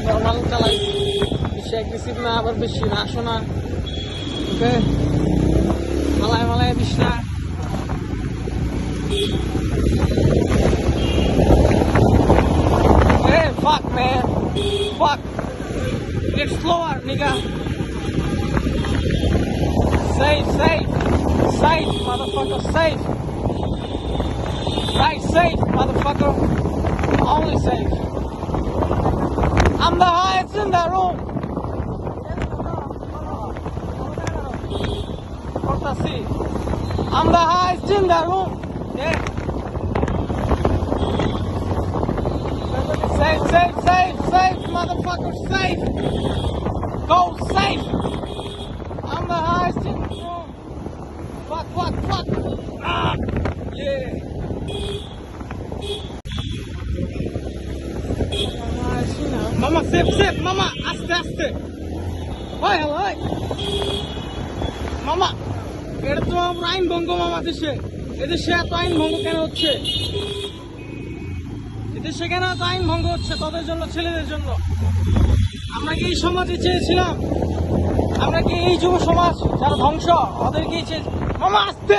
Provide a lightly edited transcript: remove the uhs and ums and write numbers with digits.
Normal চালাই, বেশি aggressive না আবার বেশি রাশও না। ওকে, মালায় মালায় দিস না। Hey, fuck man, fuck. Get slower, nigga. Safe, motherfucker, safe. Right, safe, motherfucker. Only safe. I'm the highest in the room. I'm the highest in the room. Yeah. Safe, motherfucker, safe. Go safe. I'm the highest in the room. Fuck. Ah, yeah. Mama, safe, mama, aste. Hoy, mama. এটা তো আমরা আইন ভঙ্গ মামা দেশে, এদেশে এত আইন ভঙ্গ কেন হচ্ছে? এদেশে কেন এত আইন ভঙ্গ হচ্ছে? তাদের জন্য, ছেলেদের জন্য। আমরা কি এই সমাজে চেয়েছিলাম? আমরা কি এই যুব সমাজ যারা ধ্বংস, ওদেরকেই চেয়েছি? মামা আসতে